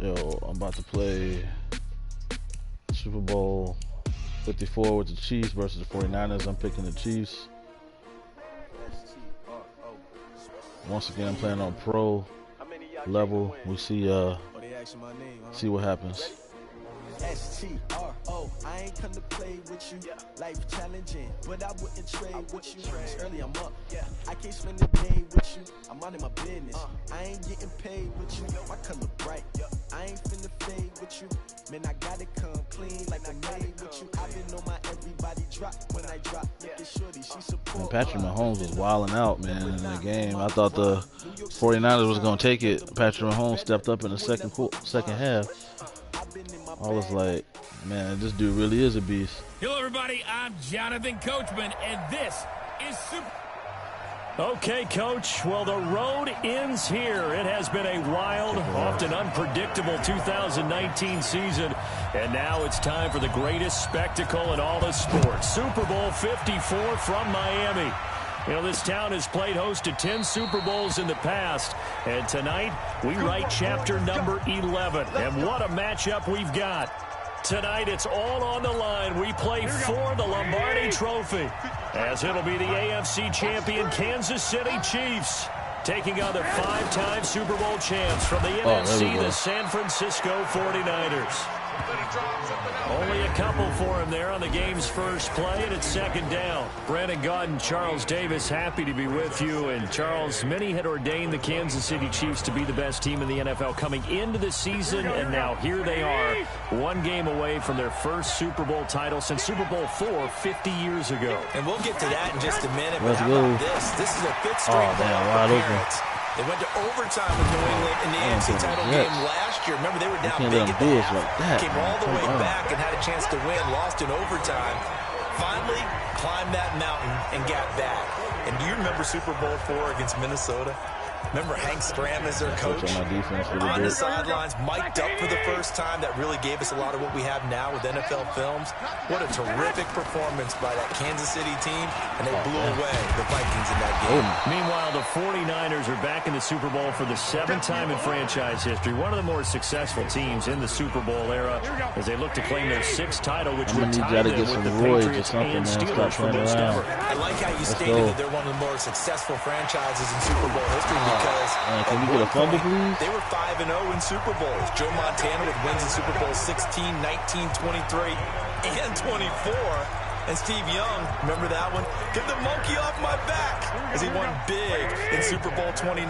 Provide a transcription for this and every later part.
Yo, I'm about to play Super Bowl 54 with the Chiefs versus the 49ers. I'm picking the Chiefs. Once again, I'm playing on pro level. We see what happens. S-T-R-O, I ain't come to play with you. Life challenging, but I wouldn't trade with you. It's early, I'm up. I can't spend the day with you. I'm out of my business. I ain't getting paid with you. My color bright. I ain't finna fade with you. Man, I gotta come clean like I made with you. I've been on my everybody drop when I drop. Shorty, she support. Patrick Mahomes was wilding out, man, in the game. I thought the 49ers was going to take it. Patrick Mahomes stepped up in the second half. I was like, man, this dude really is a beast. Hello, everybody. I'm Jonathan Coachman, and this is Super. Okay, Coach. Well, the road ends here. It has been a wild, often unpredictable 2019 season. And now it's time for the greatest spectacle in all of sports. Super Bowl 54 from Miami. You know, this town has played host to 10 Super Bowls in the past. And tonight, we write chapter number 11. And what a matchup we've got. Tonight, it's all on the line. We play for the Lombardi Trophy, as it'll be the AFC champion Kansas City Chiefs taking on the 5-time Super Bowl champs from the NFC, the San Francisco 49ers. Only a couple for him there on the game's first play, and it's second down. Brandon Gaunt and Charles Davis, happy to be with you. And Charles, many had ordained the Kansas City Chiefs to be the best team in the NFL coming into the season, and now here they are, one game away from their first Super Bowl title since Super Bowl IV 50 years ago. And we'll get to that in just a minute, but how about this? This is a fifth straight wide open. They went to overtime with New England in the AFC title game last year. Remember, they were down big at the half. Came all the way back and had a chance to win, lost in overtime. Finally, climbed that mountain and got back. And do you remember Super Bowl IV against Minnesota? Remember Hank Stram as their coach? On the sidelines, mic'd up for the first time. That really gave us a lot of what we have now with NFL films. What a terrific performance by that Kansas City team, and they blew away the Vikings in that game. Meanwhile, the 49ers are back in the Super Bowl for the 7th time in franchise history. One of the more successful teams in the Super Bowl era as they look to claim their 6th title, which would tie them with the Patriots and Steelers for most ever. I like how you stated that they're one of the more successful franchises in Super Bowl history because can we get a fumble, please? They were 5-0 in Super Bowls. Joe Montana with wins in Super Bowl 16, 19, 23, and 24. And Steve Young, remember that one? Get the monkey off my back as he won big in Super Bowl 29.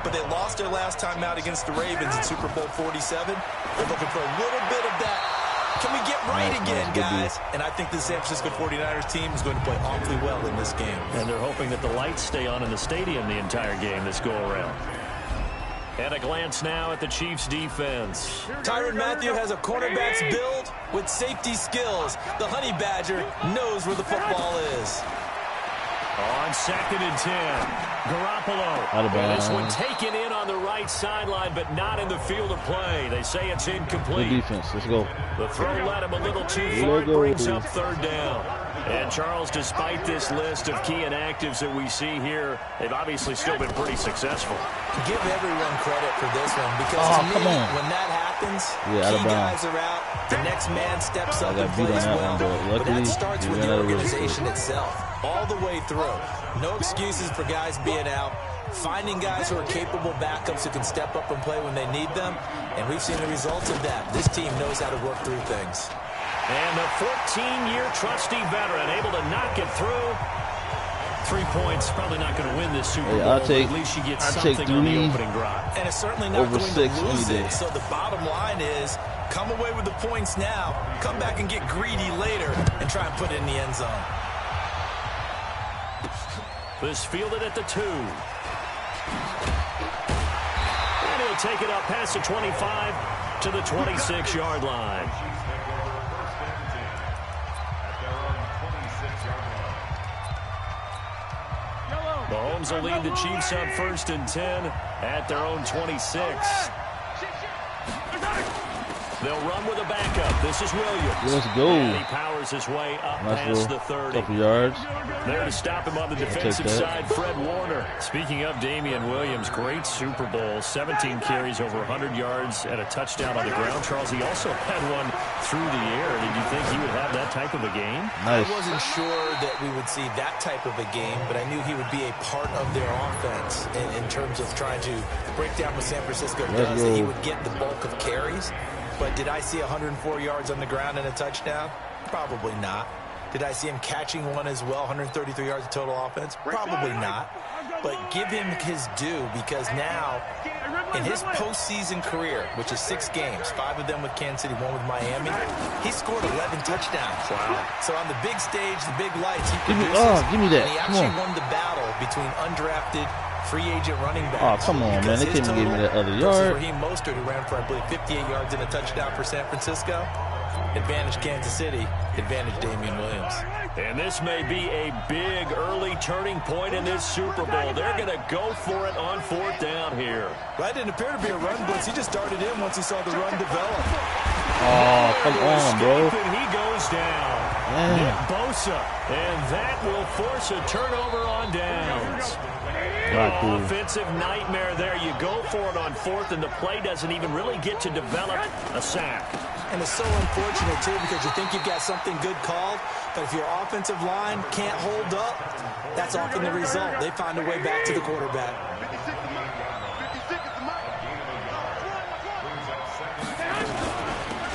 But they lost their last time out against the Ravens in Super Bowl 47. They're looking for a little bit of that. Can we get right again, guys? And I think the San Francisco 49ers team is going to play awfully well in this game. And they're hoping that the lights stay on in the stadium the entire game this go-around. And a glance now at the Chiefs' defense. Tyrann Mathieu has a cornerback's build with safety skills. The Honey Badger knows where the football is. On 2nd and 10. Garoppolo. This one taken in on the right sideline, but not in the field of play. They say it's incomplete. Good defense. Let's go. The throw led him a little too far. It brings up 3rd down. And, Charles, despite this list of key inactives that we see here, they've obviously still been pretty successful. Give everyone credit for this one because to me, when that happens, key guys are out, the next man steps up and plays well. But that starts with the organization itself, all the way through. No excuses for guys being out. Finding guys who are capable backups who can step up and play when they need them. And we've seen the results of that. This team knows how to work through things. And the 14-year trusty veteran able to knock it through. 3 points, probably not going to win this Super Bowl, but at least you get something on the opening drive. And it's certainly not going to lose it. So the bottom line is, come away with the points now, come back and get greedy later, and try and put it in the end zone. This fielded at the 2. And he'll take it up past the 25 to the 26-yard line. Mahomes will lead the Chiefs on 1st and 10 at their own 26. They'll run with a backup. This is Williams. Let's go. And he powers his way up past the 30. Couple yards. There to stop him on the defensive side, Fred Warner. Speaking of Damian Williams, great Super Bowl. 17 carries, over 100 yards, and a touchdown on the ground. Charles, he also had one through the air. Did you think he would have that type of a game? Nice. I wasn't sure that we would see that type of a game, but I knew he would be a part of their offense in terms of trying to break down what San Francisco does, that he would get the bulk of carries. But did I see 104 yards on the ground and a touchdown? Probably not. Did I see him catching one as well, 133 yards of total offense? Probably not. But give him his due, because now, in his postseason career, which is 6 games, 5 of them with Kansas City, 1 with Miami, he scored 11 touchdowns. Wow. So on the big stage, the big lights, he produces. Give me that. And he actually won the battle between undrafted free agent running backs. Oh, come on, man. They couldn't give me that other yard. Raheem Mostert, who ran for, I believe, 58 yards and a touchdown for San Francisco. Advantage Kansas City, advantage Damian Williams. And this may be a big early turning point in this Super Bowl. They're going to go for it on 4th down here. That didn't appear to be a run blitz. He just started in once he saw the run develop. Oh, come on, bro. And he goes down. Nick Bosa. And that will force a turnover on downs. Offensive nightmare there. You go for it on 4th, and the play doesn't even really get to develop a sack. And it's so unfortunate, too, because you think you've got something good called, but if your offensive line can't hold up, that's often the result. They find a way back to the quarterback.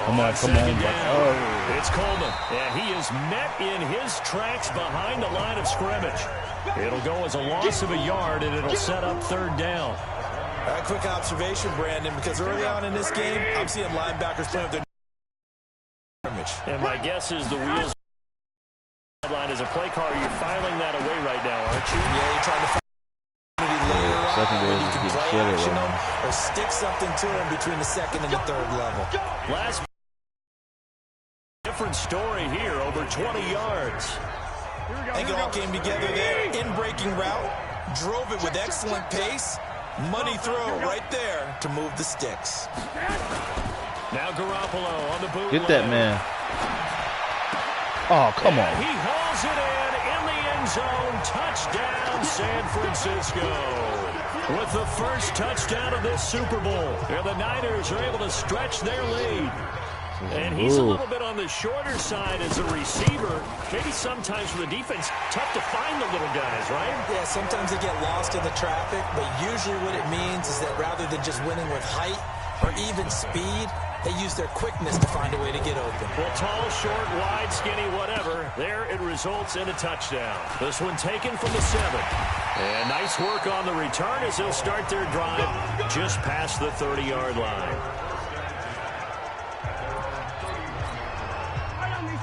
Come on. Oh. It's Coleman, and he is met in his tracks behind the line of scrimmage. It'll go as a loss of a yard, and it'll set up 3rd down. A quick observation, Brandon, because early on in this game, I'm seeing linebackers playing with their scrimmage. And my guess is the wheels line as a play caller. You're filing that away right now, aren't you? Yeah, you're trying to find secondary you can play action them or stick something to them between the 2nd and the 3rd level. Last different story here, over 20 yards. I think it all came together there. In-breaking route, drove it with excellent pace. Money throw right there to move the sticks. Now Garoppolo on the boot. Get that man. Oh, come on. He hauls it in the end zone. Touchdown, San Francisco. With the first touchdown of this Super Bowl. And the Niners are able to stretch their lead. And he's a little bit on the shorter side as a receiver. Maybe sometimes for the defense, tough to find the little guys, right? Yeah, sometimes they get lost in the traffic, but usually what it means is that rather than just winning with height or even speed, they use their quickness to find a way to get open. Well, tall, short, wide, skinny, whatever. There it results in a touchdown. This one taken from the 7. And nice work on the return as they'll start their drive just past the 30-yard line.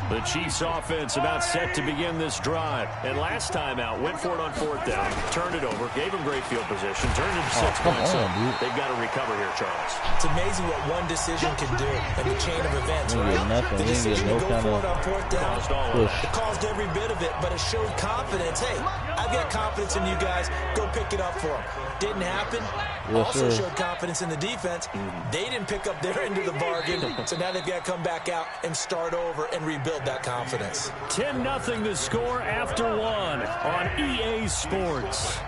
The Chiefs offense about set to begin this drive. And last time out, went for it on 4th down, turned it over, gave them great field position, turned it to 6 points. So they've got to recover here, Charles. It's amazing what one decision can do in the chain of events, right? The decision to go for it on 4th down, it caused every bit of it, but it showed confidence. Hey, I've got confidence in you guys. Go pick it up for them. Didn't happen. Also showed confidence in the defense. They didn't pick up their end of the bargain, so now they've got to come back out and start over and rebuild that confidence. 10-0 to score after 1 on EA Sports.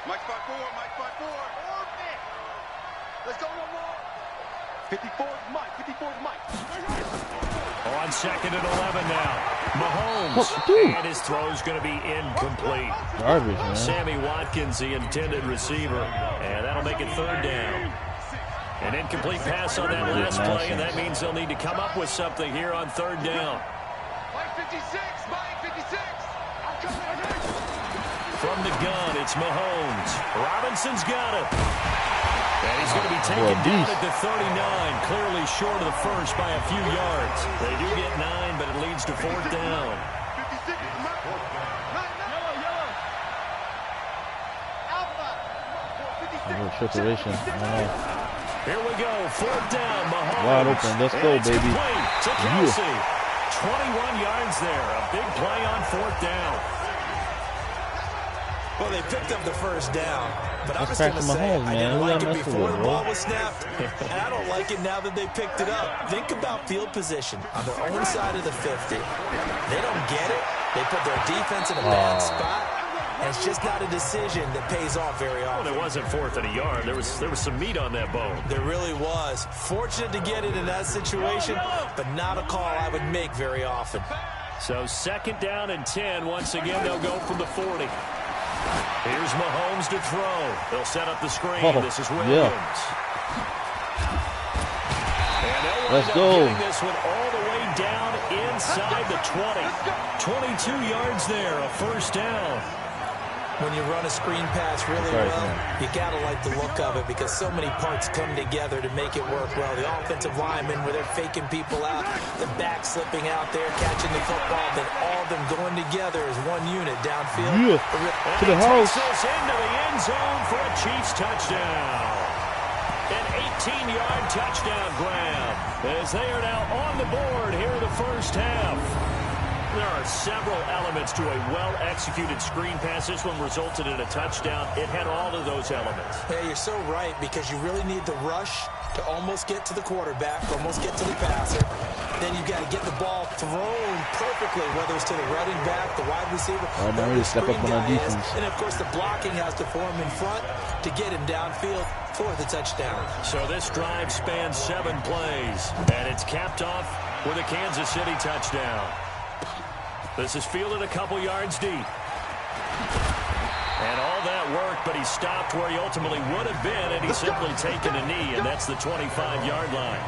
Mike spot 4, Mike spot 4. Let's go one more. 54 is Mike, 54 is Mike. On 2nd and 11 now. Mahomes. And his throw's going to be incomplete. Garbage, man. Sammy Watkins, the intended receiver. And that'll make it 3rd down. An incomplete pass on that last play, and that means they'll need to come up with something here on 3rd down. Mike 56, Mike 56. From the gun, it's Mahomes. Robinson's got it. And he's going to be taken down at the 39, clearly short of the first by a few yards. They do get 9, but it leads to 4th down. 56 is Mike. Yellow. Alpha. 56. Here we go, 4th down, Mahomes. Wide open, let's go, baby. To Kelsey. 21 yards there, a big play on 4th down. Well, they picked up the first down, but I'm That's just going to say, Mahomes, I man. didn't Who like y'all it messing before with, the bro? ball was snapped, and I don't like it now that they picked it up. Think about field position on their own side of the 50. They don't get it. They put their defense in a bad spot, and it's just not a decision that pays off very often. Well, it wasn't 4th and a yard. There was some meat on that bone. There really was. Fortunate to get it in that situation, but not a call I would make very often. So 2nd down and 10. Once again, they'll go from the 40. Here's Mahomes to throw. They'll set up the screen. This is Williams. And they'll Let's up go. getting this one all the way down inside the 20. 22 yards there, a first down. When you run a screen pass really well, you got to like the look of it because so many parts come together to make it work well. The offensive linemen, where they're faking people out, the back slipping out there, catching the football, then all of them going together as one unit downfield. Yeah, to the house. Takes this into the end zone for a Chiefs touchdown. An 18-yard touchdown grab as they are now on the board here in the first half. There are several elements to a well-executed screen pass. This one resulted in a touchdown. It had all of those elements. Yeah, you're so right because you really need the rush to almost get to the quarterback, almost get to the passer. Then you've got to get the ball thrown perfectly, whether it's to the running back, the wide receiver, now we step up on our defense. and, of course, the blocking has to form in front to get him downfield for the touchdown. So this drive spans 7 plays, and it's capped off with a Kansas City touchdown. This is fielded a couple yards deep. And all that worked, but he stopped where he ultimately would have been, and he's simply taken a knee, and that's the 25-yard line.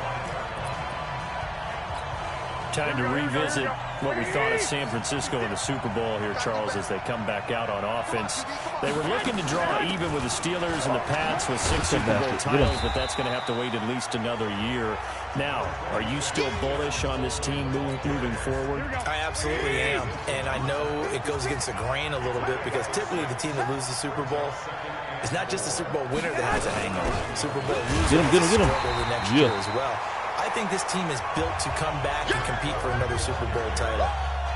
Time to revisit what we thought of San Francisco in the Super Bowl here, Charles, as they come back out on offense. They were looking to draw even with the Steelers and the Pats with 6 Super Bowl titles, but that's going to have to wait at least another year. Now, are you still bullish on this team moving forward? I absolutely am, and I know it goes against the grain a little bit because typically the team that loses the Super Bowl is not just the Super Bowl winner that has a hangover. Super Bowl loser get him. the next year as well. I think this team is built to come back and compete for another Super Bowl title.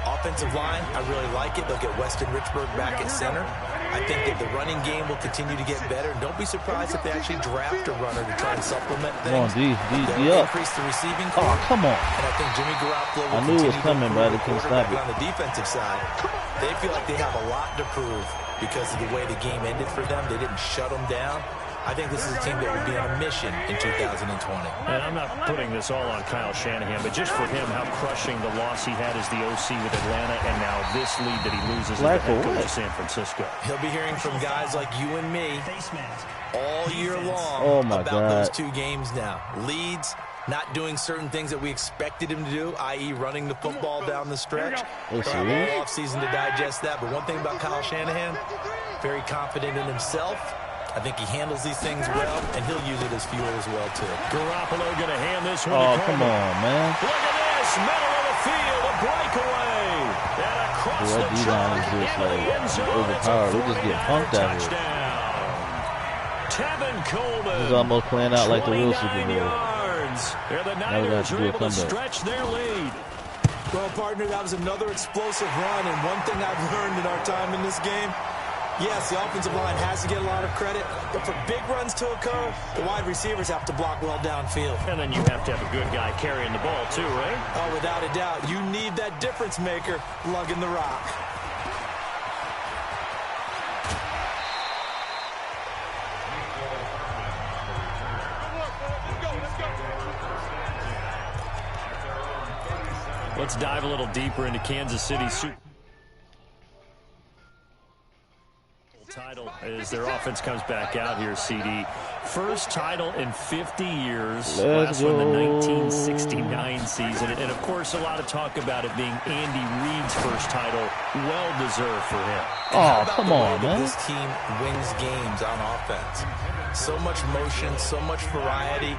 Offensive line, I really like it. They'll get Weston Richburg back at center. I think that the running game will continue to get better. Don't be surprised if they actually draft a runner to try and supplement things. Come on, D They'll up. increase the receiving Oh, core. come on. And I think Jimmy Garoppolo will I knew it was continue coming, to but improve I couldn't the stop quarterback it. on the defensive side. They feel like they have a lot to prove because of the way the game ended for them. They didn't shut them down. I think this is a team that will be on a mission in 2020. And I'm not putting this all on Kyle Shanahan, but just for him, how crushing the loss he had as the OC with Atlanta, and now this lead that he loses as the head coach of San Francisco. He'll be hearing from guys like you and me all year long about those 2 games now. Leads, not doing certain things that we expected him to do, i.e. running the football down the stretch. He'll have all offseason to digest that. But one thing about Kyle Shanahan, very confident in himself. I think he handles these things well, and he'll use it as fuel as well, too. Garoppolo going to hand this one. Oh, come on, man. Look at this. Middle of the field, a breakaway. And across the D-line is just like overpowered. We just get punked out here. Tevin Coleman. This is almost playing out like the real Super Bowl. And the Niners are able to stretch their lead. Well, partner, that was another explosive run, and one thing I've learned in our time in this game, yes, the offensive line has to get a lot of credit, but for big runs to occur, the wide receivers have to block well downfield. And then you have to have a good guy carrying the ball, too, right? Oh, without a doubt. You need that difference maker lugging the rock. Let's dive a little deeper into Kansas City's Super title as their offense comes back out here, CD. First title in 50 years. Last one, the 1969 season. And, of course, a lot of talk about it being Andy Reid's first title. Well-deserved for him. Oh, come on, man. This team wins games on offense. So much motion, so much variety.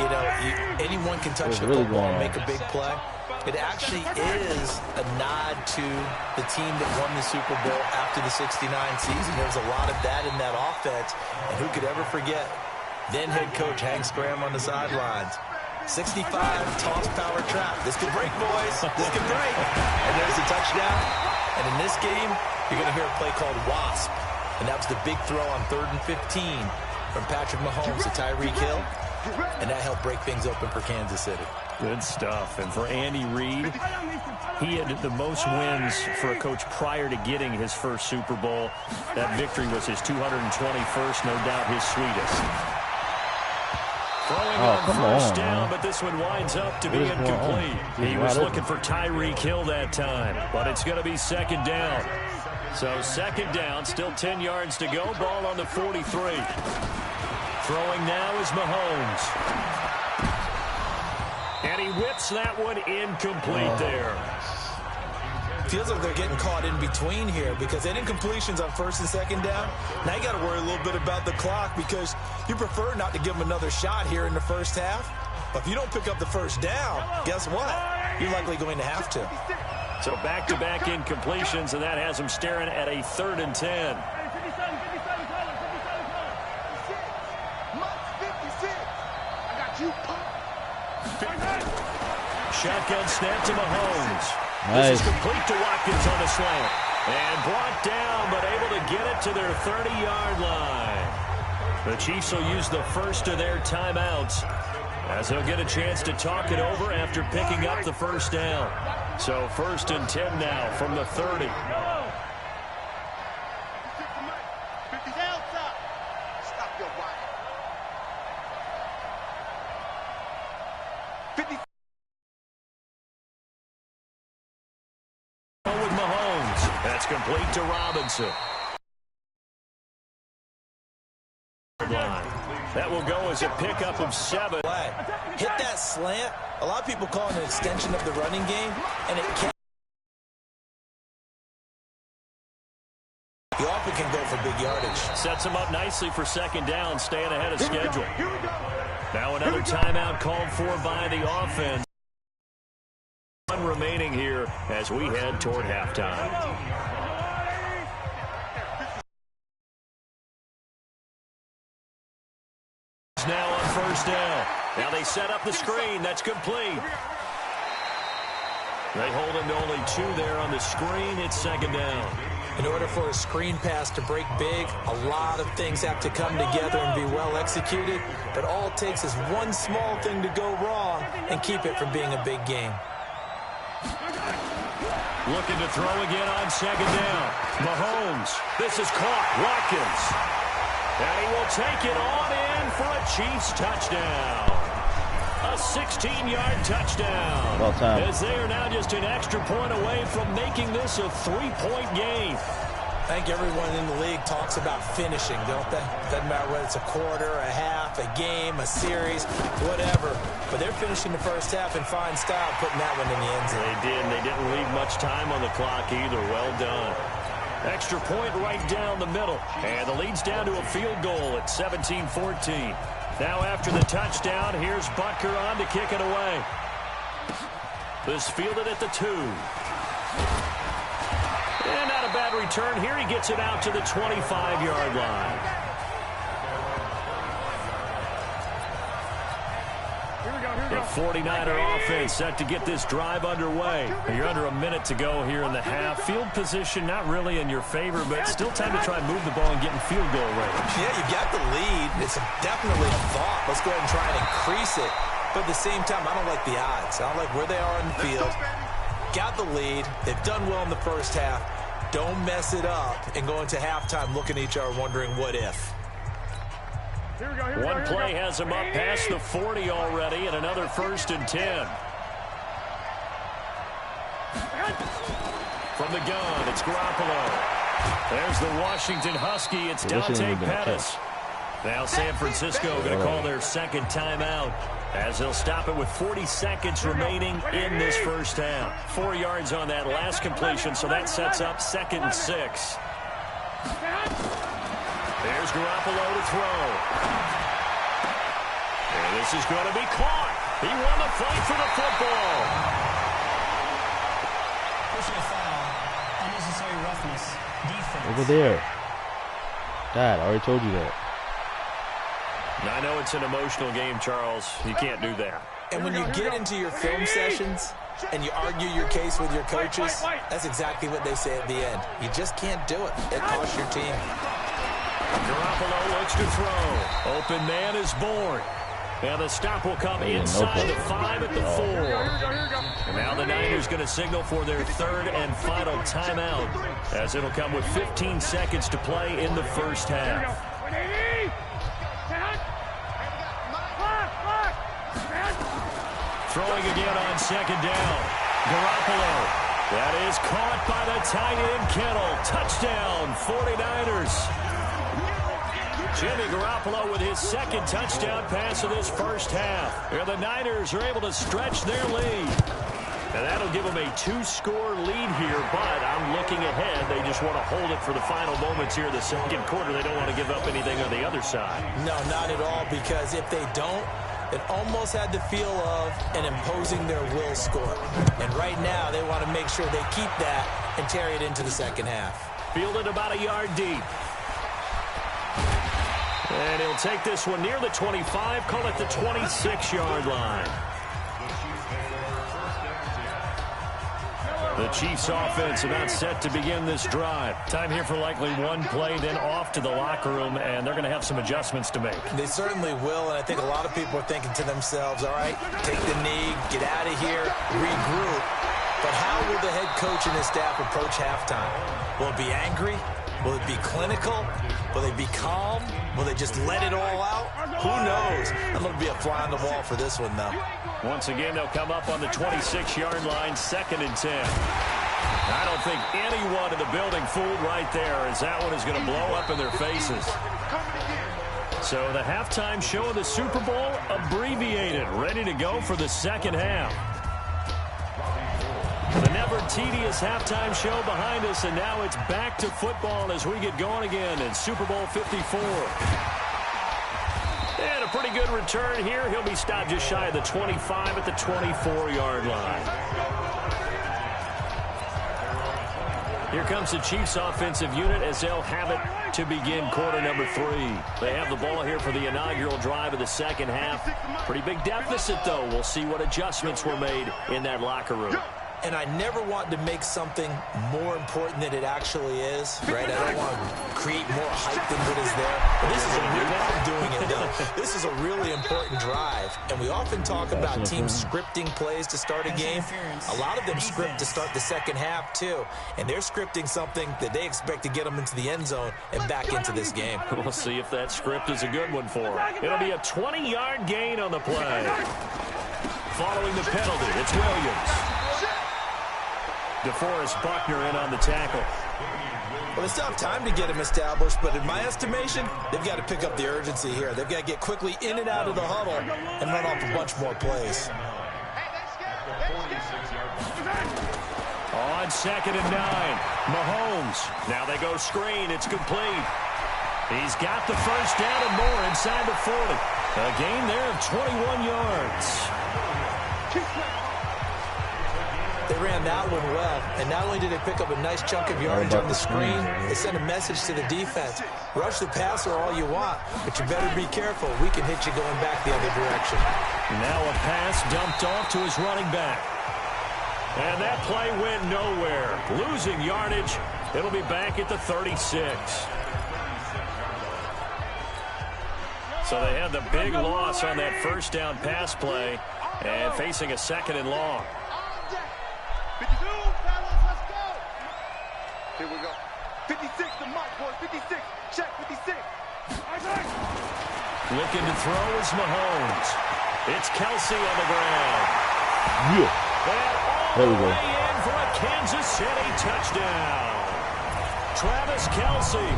You know, anyone can touch the football and make a big play. It actually is a nod to the team that won the Super Bowl after the 69 season. There was a lot of that in that offense, and who could ever forget then head coach Hank Stram on the sidelines. 65, toss, power, trap. This could break, boys. This could break. And there's a touchdown. And in this game, you're going to hear a play called WASP. And that was the big throw on 3rd and 15 from Patrick Mahomes to Tyreek Hill. And that helped break things open for Kansas City. Good stuff. And for Andy Reid, he had the most wins for a coach prior to getting his first Super Bowl. That victory was his 221st, no doubt his sweetest. Throwing on first down, but this one winds up to be incomplete. He was looking for Tyreek Hill that time, but it's going to be 2nd down. So 2nd down, still 10 yards to go. Ball on the 43. Throwing now is Mahomes. And he whips that one incomplete there. Feels like they're getting caught in between here because they didn't completions on 1st and 2nd down. Now you got to worry a little bit about the clock because you prefer not to give them another shot here in the first half. But if you don't pick up the 1st down, guess what? You're likely going to have to. So back-to-back incompletions, and that has them staring at a 3rd and 10. Shotgun snap to Mahomes. Nice. This is complete to Watkins on the slant. And brought down, but able to get it to their 30-yard line. The Chiefs will use the first of their timeouts as they'll get a chance to talk it over after picking up the 1st down. So 1st and 10 now from the 30. With Mahomes, that's complete to Robinson. That will go as a pickup of 7. Hit that slant. A lot of people call it an extension of the running game, and it can. You often can go for big yardage. Sets him up nicely for 2nd down, staying ahead of schedule. Now another timeout called for by the offense. One remaining here as we head toward halftime. Now on 1st down. Now they set up the screen. That's complete. They hold him to only 2 there on the screen. It's 2nd down. In order for a screen pass to break big, a lot of things have to come together and be well executed. But all it takes is one small thing to go wrong and keep it from being a big game. Looking to throw again on 2nd down. Mahomes. This is caught. Watkins. And he will take it on in for a Chiefs touchdown. A 16-yard touchdown. Well time. As they are now just an extra point away from making this a 3-point game. I think everyone in the league talks about finishing, don't they? Doesn't matter whether it's a quarter, a half, a game, a series, whatever. But they're finishing the first half in fine style, putting that one in the end zone. They did, and they didn't leave much time on the clock either. Well done. Extra point right down the middle. And the lead's down to a field goal at 17-14. Now after the touchdown, here's Butker on to kick it away. This fielded at the 2. And not a bad return here. He gets it out to the 25-yard line. The 49er offense set to get this drive underway. You're under a minute to go here in the half. Field position not really in your favor, but still time to try and move the ball and get in field goal range. Yeah, you got the lead. It's definitely a thought. Let's go ahead and try and increase it. But at the same time, I don't like the odds. I don't like where they are on the field. Got the lead. They've done well in the first half. Don't mess it up and go into halftime looking at each other wondering what if. One play has him up past the 40 already, and another 1st and 10. From the gun, it's Garoppolo. There's the Washington Husky. It's Dante Pettis. Now San Francisco going to call their 2nd timeout as they'll stop it with 40 seconds remaining in this first half. 4 yards on that last completion, so that sets up 2nd and 6. There's Garoppolo to throw. And this is going to be caught. He won the fight for the football. Personal foul, unnecessary roughness, defense. Over there. Dad, I already told you that. I know it's an emotional game, Charles. You can't do that. And when you get into your film sessions and you argue your case with your coaches, that's exactly what they say at the end. You just can't do it. It costs your team. Garoppolo looks to throw. Open man is born. And the stop will come inside the 5 at the 4. And now the Niners going to signal for their third and final timeout, as it'll come with 15 seconds to play in the first half. Throwing again on second down. Garoppolo. That is caught by the tight end Kittle. Touchdown, 49ers. Jimmy Garoppolo with his second touchdown pass of this first half. And the Niners are able to stretch their lead. And that'll give them a 2-score lead here, but I'm looking ahead. They just want to hold it for the final moments here in the second quarter. They don't want to give up anything on the other side. No, not at all, because if they don't, it almost had the feel of an imposing their will score. And right now, they want to make sure they keep that and carry it into the second half. Fielded about a yard deep. And he'll take this one near the 25, call it the 26-yard line. The Chiefs offense about set to begin this drive. Time here for likely one play, then off to the locker room, and they're going to have some adjustments to make. They certainly will, and I think a lot of people are thinking to themselves, all right, take the knee, get out of here, regroup. But how will the head coach and his staff approach halftime? Will it be angry? Will it be clinical? Will they be calm? Will they just let it all out? Who knows? I'm going to be a fly on the wall for this one, though. Once again, they'll come up on the 26-yard line, 2nd and 10. I don't think anyone in the building fooled right there, as that one is going to blow up in their faces. So the halftime show of the Super Bowl abbreviated, ready to go for the second half. The never-tedious halftime show behind us, and now it's back to football as we get going again in Super Bowl 54. And a pretty good return here. He'll be stopped just shy of the 25 at the 24-yard line. Here comes the Chiefs offensive unit as they'll have it to begin quarter number 3. They have the ball here for the inaugural drive of the second half. Pretty big deficit, though. We'll see what adjustments were made in that locker room. And I never want to make something more important than it actually is, right? I don't want to create more hype than what is there. But this is a really, I'm doing it though. This is a really important drive. And we often talk about teams scripting plays to start a game. A lot of them script to start the second half too. And they're scripting something that they expect to get them into the end zone and back into this game. We'll see if that script is a good one for them. It'll be a 20-yard gain on the play. Following the penalty, it's Williams. DeForest Buckner in on the tackle. Well, they still have time to get him established, but in my estimation, they've got to pick up the urgency here. They've got to get quickly in and out of the huddle and run off a bunch more plays. On 2nd and 9, Mahomes. Now they go screen. It's complete. He's got the first down and more inside the 40. A gain there of 21 yards. They ran that one well, and not only did they pick up a nice chunk of yardage on the screen, they sent a message to the defense. Rush the passer all you want, but you better be careful. We can hit you going back the other direction. Now a pass dumped off to his running back. And that play went nowhere. Losing yardage. It'll be back at the 36. So they had the big loss on that first down pass play and facing a 2nd and long. 52, fellas, let's go. Here we go. 56, the mark, boys. 56. Check 56. Looking to throw is Mahomes. It's Kelsey on the ground. Yeah. And all the way in for a Kansas City touchdown. Travis Kelsey,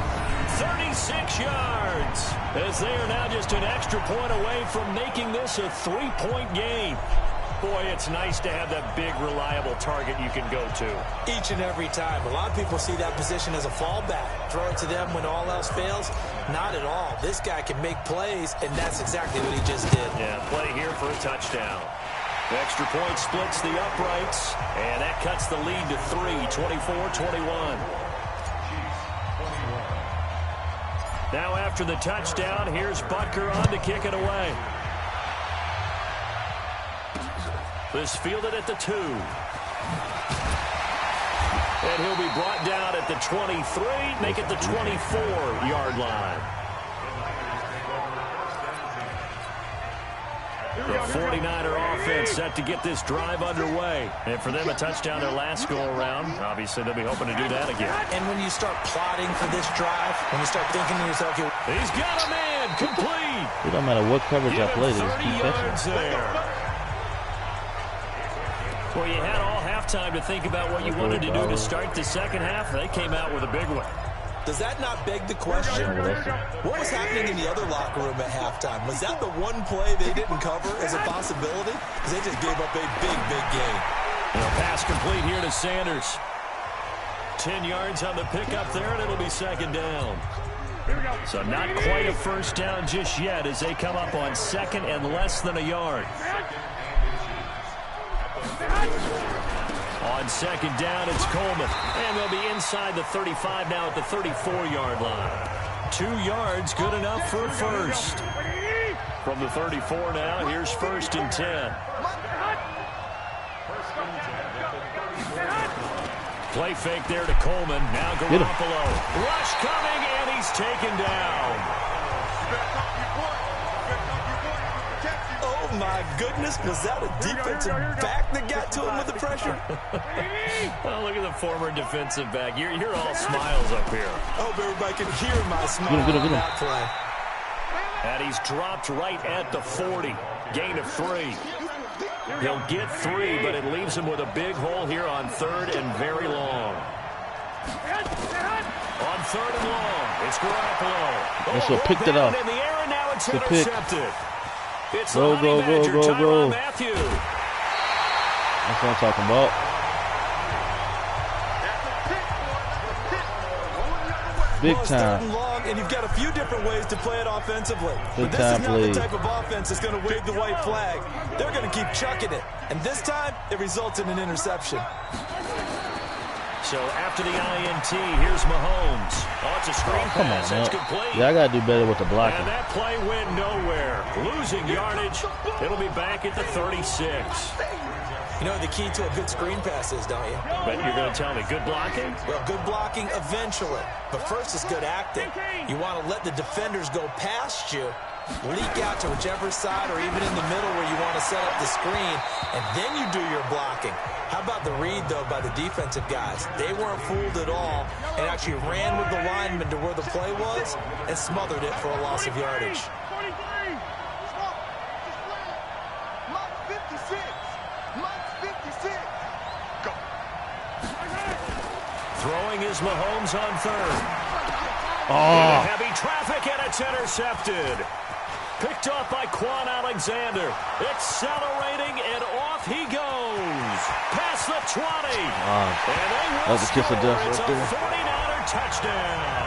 36 yards. As they are now just an extra point away from making this a 3-point game. Boy, it's nice to have that big, reliable target you can go to. Each and every time. A lot of people see that position as a fallback. Throw it to them when all else fails. Not at all. This guy can make plays, and that's exactly what he just did. Yeah, play here for a touchdown. The extra point splits the uprights, and that cuts the lead to 3, 24-21. Now after the touchdown, here's Butker on to kick it away. This fielded at the 2. And he'll be brought down at the 23, make it the 24-yard line. The 49er offense set to get this drive underway. And for them, a touchdown their last go-around. Obviously, they'll be hoping to do that again. And when you start plotting for this drive, when you start thinking to yourself, he's got a man complete. It don't matter what coverage I play, they just keep 30 yards catching. there. Well, you had all halftime to think about what you wanted to do to start the second half. They came out with a big one. Does that not beg the question? What was happening in the other locker room at halftime? Was that the one play they didn't cover as a possibility? Because they just gave up a big, big game. And a pass complete here to Sanders. 10 yards on the pickup there, and it'll be second down. So not quite a first down just yet as they come up on second and less than a yard. On second down, it's Coleman. And they'll be inside the 35 now at the 34-yard line. 2 yards, good enough for a first. From the 34 now, here's first and 10. Play fake there to Coleman. Now Garoppolo. Rush coming, and he's taken down. Oh, my goodness. Was that a defensive back that got to him with the pressure? Oh, look at the former defensive back. You're all smiles up here. I hope everybody can hear my smile on that play. And he's dropped right at the 40. Gain of 3. He'll get 3, but it leaves him with a big hole here on third and very long. On third and long, it's Garoppolo. That's what picked it off. In the air, and now it's the intercepted. It's go, go, go, go, go. Matthew. That's what I'm talking about. Big time. And long, and you've got a few different ways to play it offensively. Big but this time is not play. the type of offense that's going to wave the white flag. They're going to keep chucking it. And this time, it results in an interception. So after the INT, here's Mahomes. Oh, it's a screen pass. That's complete. Yeah, I got to do better with the blocking. And that play went nowhere. Losing yardage. It'll be back at the 36. You know the key to a good screen pass is, don't you? But you're going to tell me good blocking? Well, good blocking eventually. But first is good acting. You want to let the defenders go past you, leak out to whichever side or even in the middle where you want to set up the screen, and then you do your blocking. How about the read, though, by the defensive guys? They weren't fooled at all and actually ran with the lineman to where the play was and smothered it for a loss of yardage. Throwing is Mahomes on third. Oh. Heavy traffic, and it's intercepted. Picked off by Quan Alexander. Accelerating, and off he goes. Past the 20. And they will score. It's a 49er touchdown.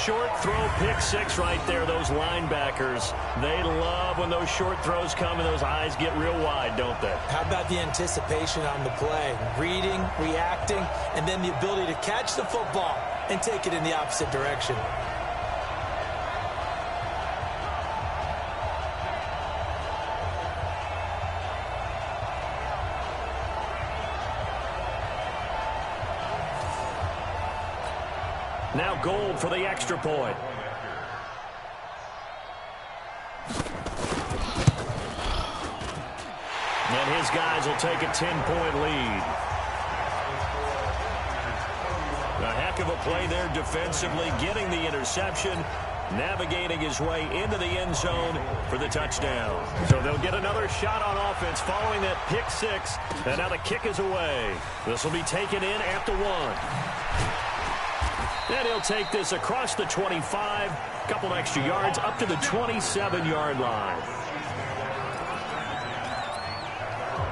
Short throw, pick 6 right there. Those linebackers, they love when those short throws come and those eyes get real wide, don't they? How about the anticipation on the play? Reading, reacting, and then the ability to catch the football and take it in the opposite direction. Now Gold for the extra point. And his guys will take a 10-point lead. A heck of a play there defensively, getting the interception, navigating his way into the end zone for the touchdown. So they'll get another shot on offense following that pick 6. And now the kick is away. This will be taken in at the 1. And he'll take this across the 25, a couple extra yards, up to the 27-yard line.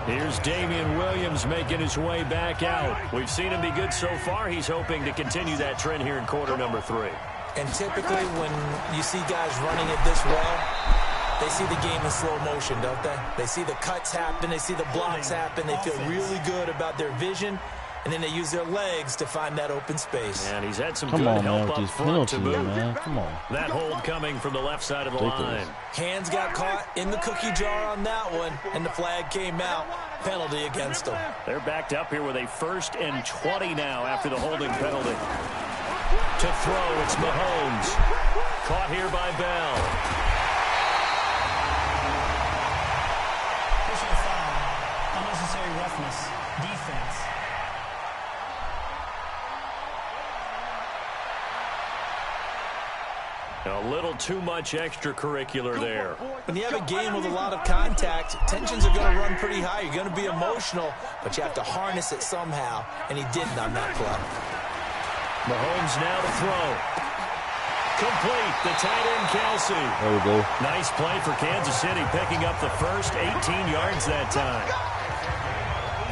Here's Damian Williams making his way back out. We've seen him be good so far. He's hoping to continue that trend here in quarter number 3. And typically when you see guys running it this well, they see the game in slow motion, don't they? They see the cuts happen. They see the blocks happen. They feel really good about their vision and then they use their legs to find that open space. And he's had some Come good on, help man, up with these front to penalties, move. man. Come on. That hold coming from the left side of the line. Hands got caught in the cookie jar on that one, and the flag came out. Penalty against them. They're backed up here with a 1st and 20 now after the holding penalty. To throw, it's Mahomes. Caught here by Bell. Personal foul. Unnecessary roughness. Defense. A little too much extracurricular there. When you have a game with a lot of contact, tensions are going to run pretty high. You're going to be emotional, but you have to harness it somehow, and he didn't on that play. Mahomes now to throw. Complete. The tight end, Kelsey. There we go. Nice play for Kansas City, picking up the first 18 yards that time.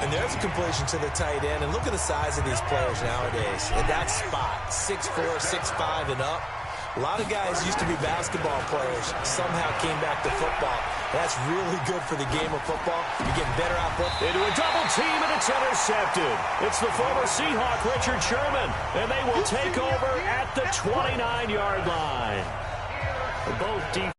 And there's a completion to the tight end. And look at the size of these players nowadays. At that spot, 6'4", 6'5", and up. A lot of guys used to be basketball players, somehow came back to football. That's really good for the game of football. You're getting better athletic. Into a double team, and it's intercepted. It's the former Seahawk, Richard Sherman, and they will take over at the 29-yard line. Both defenses.